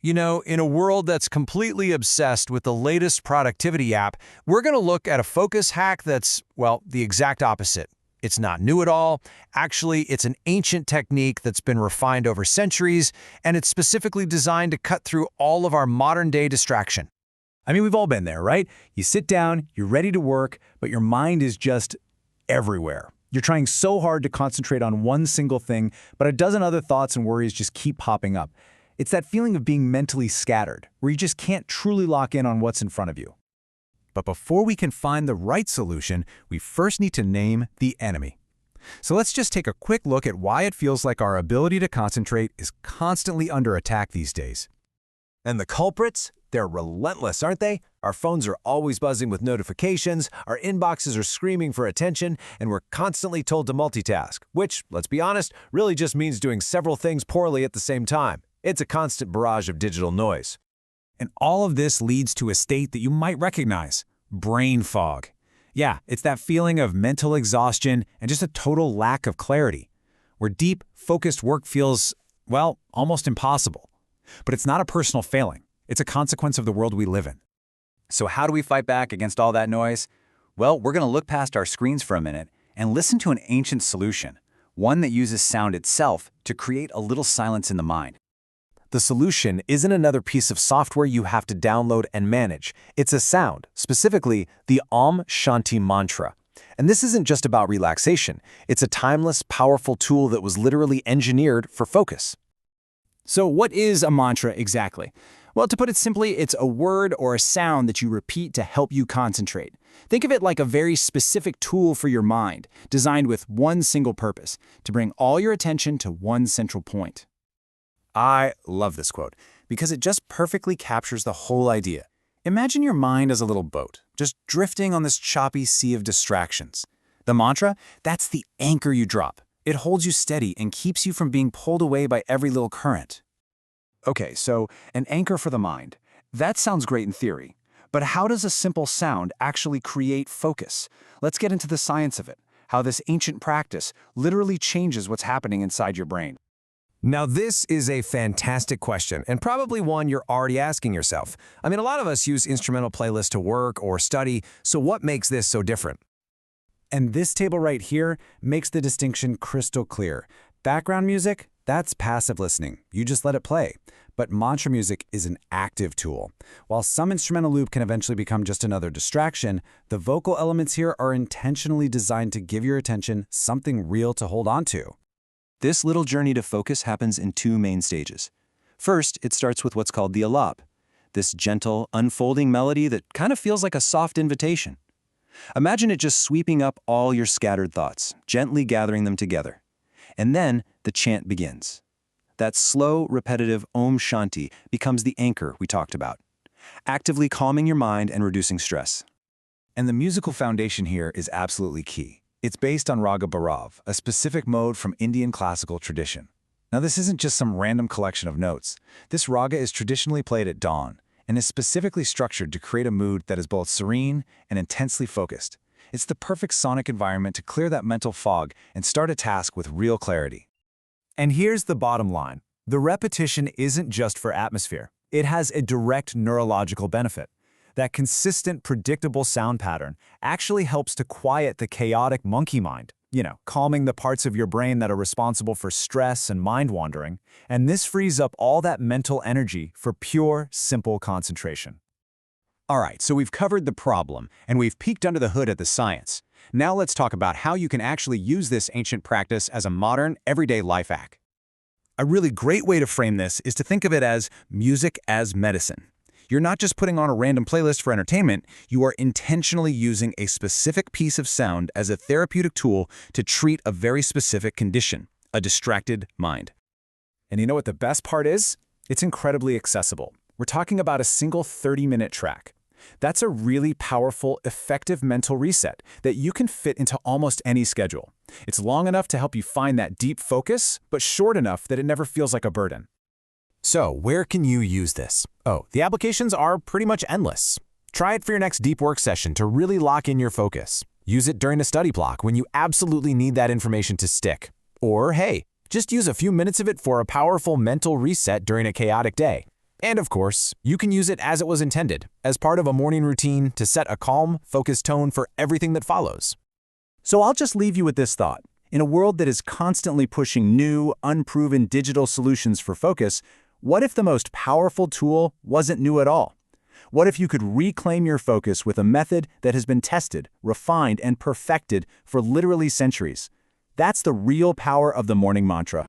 In a world that's completely obsessed with the latest productivity app, we're going to look at a focus hack that's, well, the exact opposite. It's not new at all. Actually, it's an ancient technique that's been refined over centuries, and it's specifically designed to cut through all of our modern-day distraction. I mean, we've all been there, right? You sit down, you're ready to work, but your mind is just everywhere. You're trying so hard to concentrate on one single thing, but a dozen other thoughts and worries just keep popping up. It's that feeling of being mentally scattered, where you just can't truly lock in on what's in front of you. But before we can find the right solution, we first need to name the enemy. So let's just take a quick look at why it feels like our ability to concentrate is constantly under attack these days. And the culprits? They're relentless, aren't they? Our phones are always buzzing with notifications, our inboxes are screaming for attention, and we're constantly told to multitask, which, let's be honest, really just means doing several things poorly at the same time. It's a constant barrage of digital noise. And all of this leads to a state that you might recognize: brain fog. Yeah, it's that feeling of mental exhaustion and just a total lack of clarity, where deep, focused work feels, well, almost impossible. But it's not a personal failing. It's a consequence of the world we live in. So how do we fight back against all that noise? Well, we're going to look past our screens for a minute and listen to an ancient solution, one that uses sound itself to create a little silence in the mind. The solution isn't another piece of software you have to download and manage. It's a sound, specifically the Om Shanti mantra. And this isn't just about relaxation. It's a timeless, powerful tool that was literally engineered for focus. So what is a mantra exactly? Well, to put it simply, it's a word or a sound that you repeat to help you concentrate. Think of it like a very specific tool for your mind, designed with one single purpose: to bring all your attention to one central point. I love this quote because it just perfectly captures the whole idea. Imagine your mind as a little boat, just drifting on this choppy sea of distractions. The mantra, that's the anchor you drop. It holds you steady and keeps you from being pulled away by every little current. Okay, so an anchor for the mind. That sounds great in theory, but how does a simple sound actually create focus? Let's get into the science of it, how this ancient practice literally changes what's happening inside your brain. Now, this is a fantastic question, and probably one you're already asking yourself. I mean, a lot of us use instrumental playlists to work or study, so what makes this so different? And this table right here makes the distinction crystal clear. Background music, that's passive listening. You just let it play. But mantra music is an active tool. While some instrumental loop can eventually become just another distraction, the vocal elements here are intentionally designed to give your attention something real to hold on to. This little journey to focus happens in two main stages. First, it starts with what's called the Alaap, this gentle, unfolding melody that kind of feels like a soft invitation. Imagine it just sweeping up all your scattered thoughts, gently gathering them together. And then the chant begins. That slow, repetitive Om Shanti becomes the anchor we talked about, actively calming your mind and reducing stress. And the musical foundation here is absolutely key. It's based on Raga Bhairav, a specific mode from Indian classical tradition. Now, this isn't just some random collection of notes. This raga is traditionally played at dawn and is specifically structured to create a mood that is both serene and intensely focused. It's the perfect sonic environment to clear that mental fog and start a task with real clarity. And here's the bottom line. The repetition isn't just for atmosphere. It has a direct neurological benefit. That consistent, predictable sound pattern actually helps to quiet the chaotic monkey mind, calming the parts of your brain that are responsible for stress and mind wandering, and this frees up all that mental energy for pure, simple concentration. All right, so we've covered the problem, and we've peeked under the hood at the science. Now let's talk about how you can actually use this ancient practice as a modern, everyday life hack. A really great way to frame this is to think of it as music as medicine. You're not just putting on a random playlist for entertainment, you are intentionally using a specific piece of sound as a therapeutic tool to treat a very specific condition, a distracted mind. And you know what the best part is? It's incredibly accessible. We're talking about a single 30-minute track. That's a really powerful, effective mental reset that you can fit into almost any schedule. It's long enough to help you find that deep focus, but short enough that it never feels like a burden. So, where can you use this? Oh, the applications are pretty much endless. Try it for your next deep work session to really lock in your focus. Use it during a study block when you absolutely need that information to stick. Or, hey, just use a few minutes of it for a powerful mental reset during a chaotic day. And of course, you can use it as it was intended, as part of a morning routine to set a calm, focused tone for everything that follows. So I'll just leave you with this thought. In a world that is constantly pushing new, unproven digital solutions for focus, what if the most powerful tool wasn't new at all? What if you could reclaim your focus with a method that has been tested, refined, and perfected for literally centuries? That's the real power of the morning mantra.